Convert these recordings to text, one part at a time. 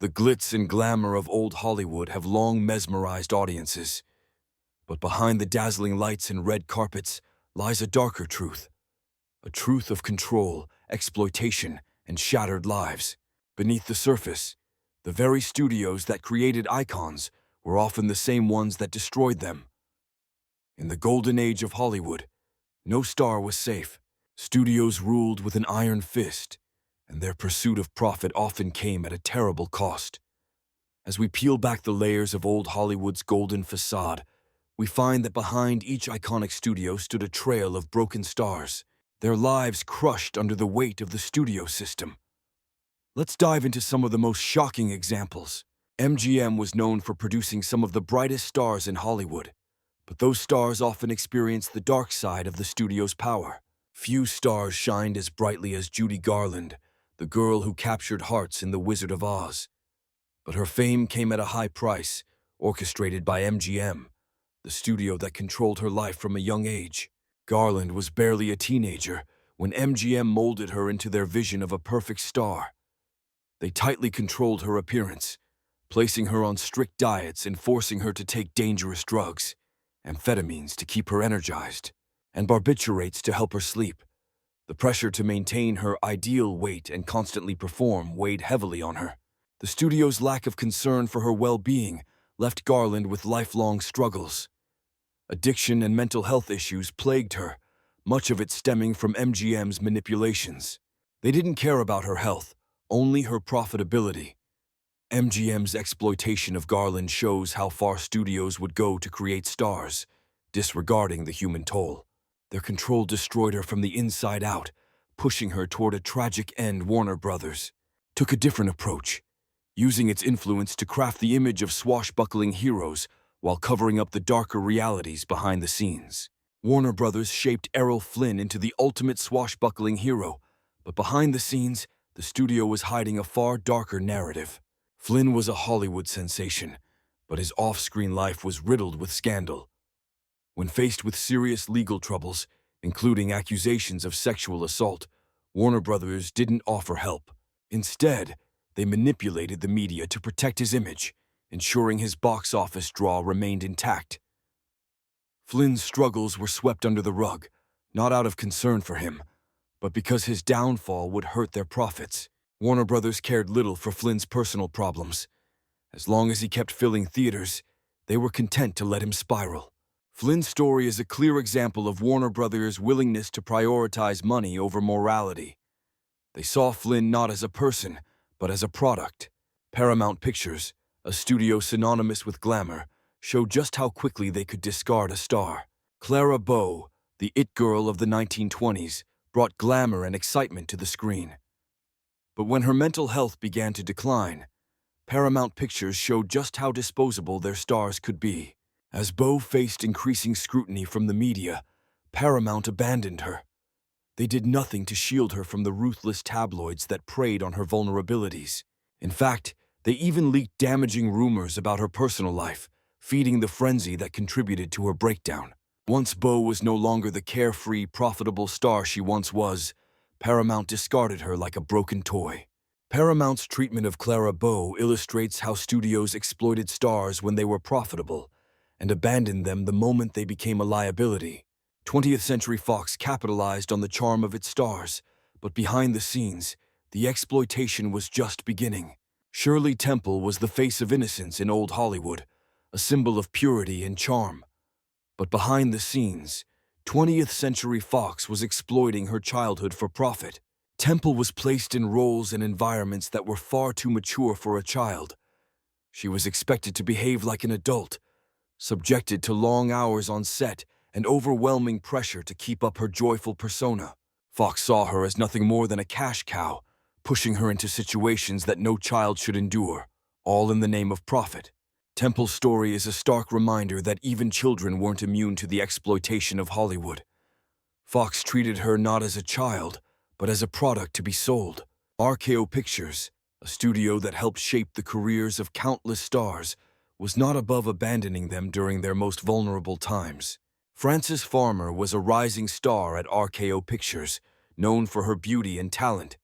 The glitz and glamour of old Hollywood have long mesmerized audiences. But behind the dazzling lights and red carpets lies a darker truth. A truth of control, exploitation, and shattered lives. Beneath the surface, the very studios that created icons were often the same ones that destroyed them. In the golden age of Hollywood, no star was safe. Studios ruled with an iron fist, and their pursuit of profit often came at a terrible cost. As we peel back the layers of old Hollywood's golden facade, we find that behind each iconic studio stood a trail of broken stars, their lives crushed under the weight of the studio system. Let's dive into some of the most shocking examples. MGM was known for producing some of the brightest stars in Hollywood, but those stars often experienced the dark side of the studio's power. Few stars shined as brightly as Judy Garland, the girl who captured hearts in The Wizard of Oz. But her fame came at a high price, orchestrated by MGM, the studio that controlled her life from a young age. Garland was barely a teenager when MGM molded her into their vision of a perfect star. They tightly controlled her appearance, placing her on strict diets and forcing her to take dangerous drugs, amphetamines to keep her energized, and barbiturates to help her sleep. The pressure to maintain her ideal weight and constantly perform weighed heavily on her. The studio's lack of concern for her well-being left Garland with lifelong struggles. Addiction and mental health issues plagued her, much of it stemming from MGM's manipulations. They didn't care about her health, only her profitability. MGM's exploitation of Garland shows how far studios would go to create stars, disregarding the human toll. Their control destroyed her from the inside out, pushing her toward a tragic end. Warner Brothers took a different approach, using its influence to craft the image of swashbuckling heroes while covering up the darker realities behind the scenes. Warner Brothers shaped Errol Flynn into the ultimate swashbuckling hero, but behind the scenes, the studio was hiding a far darker narrative. Flynn was a Hollywood sensation, but his off-screen life was riddled with scandal. When faced with serious legal troubles, including accusations of sexual assault, Warner Brothers didn't offer help. Instead, they manipulated the media to protect his image, ensuring his box office draw remained intact. Flynn's struggles were swept under the rug, not out of concern for him, but because his downfall would hurt their profits. Warner Brothers cared little for Flynn's personal problems. As long as he kept filling theaters, they were content to let him spiral. Flynn's story is a clear example of Warner Brothers' willingness to prioritize money over morality. They saw Flynn not as a person, but as a product. Paramount Pictures, a studio synonymous with glamour, showed just how quickly they could discard a star. Clara Bow, the it girl of the 1920s, brought glamour and excitement to the screen. But when her mental health began to decline, Paramount Pictures showed just how disposable their stars could be. As Bow faced increasing scrutiny from the media, Paramount abandoned her. They did nothing to shield her from the ruthless tabloids that preyed on her vulnerabilities. In fact, they even leaked damaging rumors about her personal life, feeding the frenzy that contributed to her breakdown. Once Bow was no longer the carefree, profitable star she once was, Paramount discarded her like a broken toy. Paramount's treatment of Clara Bow illustrates how studios exploited stars when they were profitable and abandoned them the moment they became a liability. 20th Century Fox capitalized on the charm of its stars, but behind the scenes, the exploitation was just beginning. Shirley Temple was the face of innocence in old Hollywood, a symbol of purity and charm. But behind the scenes, 20th Century Fox was exploiting her childhood for profit. Temple was placed in roles and environments that were far too mature for a child. She was expected to behave like an adult, subjected to long hours on set and overwhelming pressure to keep up her joyful persona. Fox saw her as nothing more than a cash cow, pushing her into situations that no child should endure, all in the name of profit. Temple's story is a stark reminder that even children weren't immune to the exploitation of Hollywood. Fox treated her not as a child, but as a product to be sold. RKO Pictures, a studio that helped shape the careers of countless stars, was not above abandoning them during their most vulnerable times. Frances Farmer was a rising star at RKO Pictures, known for her beauty and talent.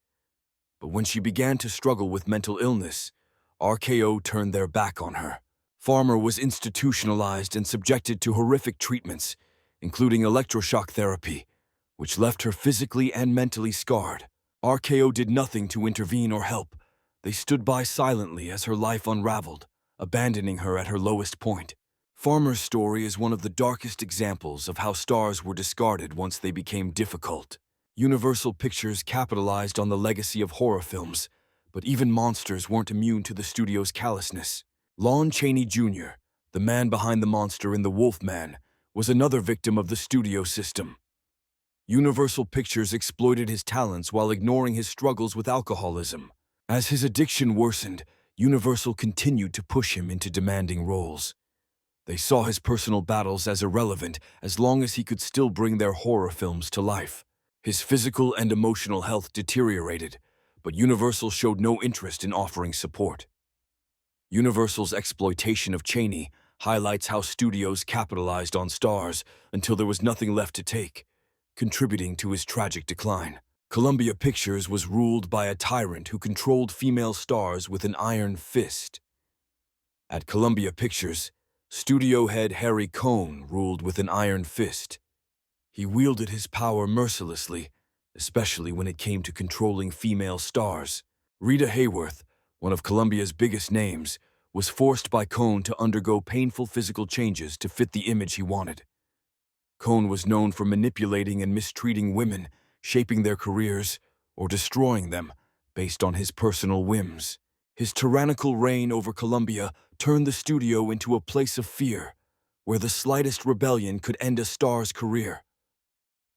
But when she began to struggle with mental illness, RKO turned their back on her. Farmer was institutionalized and subjected to horrific treatments, including electroshock therapy, which left her physically and mentally scarred. RKO did nothing to intervene or help. They stood by silently as her life unraveled, abandoning her at her lowest point. Farmer's story is one of the darkest examples of how stars were discarded once they became difficult. Universal Pictures capitalized on the legacy of horror films, but even monsters weren't immune to the studio's callousness. Lon Chaney Jr., the man behind the monster in The Wolfman, was another victim of the studio system. Universal Pictures exploited his talents while ignoring his struggles with alcoholism. As his addiction worsened, Universal continued to push him into demanding roles. They saw his personal battles as irrelevant as long as he could still bring their horror films to life. His physical and emotional health deteriorated, but Universal showed no interest in offering support. Universal's exploitation of Chaney highlights how studios capitalized on stars until there was nothing left to take, contributing to his tragic decline. Columbia Pictures was ruled by a tyrant who controlled female stars with an iron fist. At Columbia Pictures, studio head Harry Cohn ruled with an iron fist. He wielded his power mercilessly, especially when it came to controlling female stars. Rita Hayworth, one of Columbia's biggest names, was forced by Cohn to undergo painful physical changes to fit the image he wanted. Cohn was known for manipulating and mistreating women, shaping their careers, or destroying them based on his personal whims. His tyrannical reign over Columbia turned the studio into a place of fear, where the slightest rebellion could end a star's career.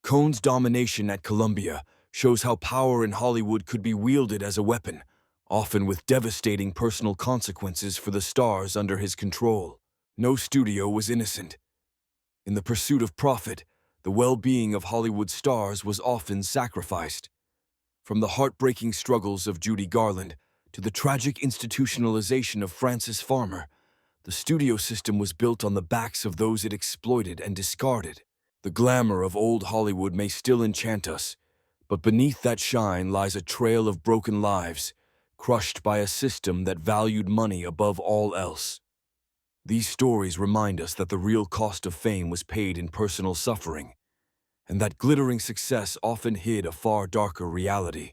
Cohn's domination at Columbia shows how power in Hollywood could be wielded as a weapon, often with devastating personal consequences for the stars under his control. No studio was innocent. In the pursuit of profit, the well-being of Hollywood stars was often sacrificed. From the heartbreaking struggles of Judy Garland to the tragic institutionalization of Frances Farmer, the studio system was built on the backs of those it exploited and discarded. The glamour of old Hollywood may still enchant us, but beneath that shine lies a trail of broken lives, crushed by a system that valued money above all else. These stories remind us that the real cost of fame was paid in personal suffering, and that glittering success often hid a far darker reality.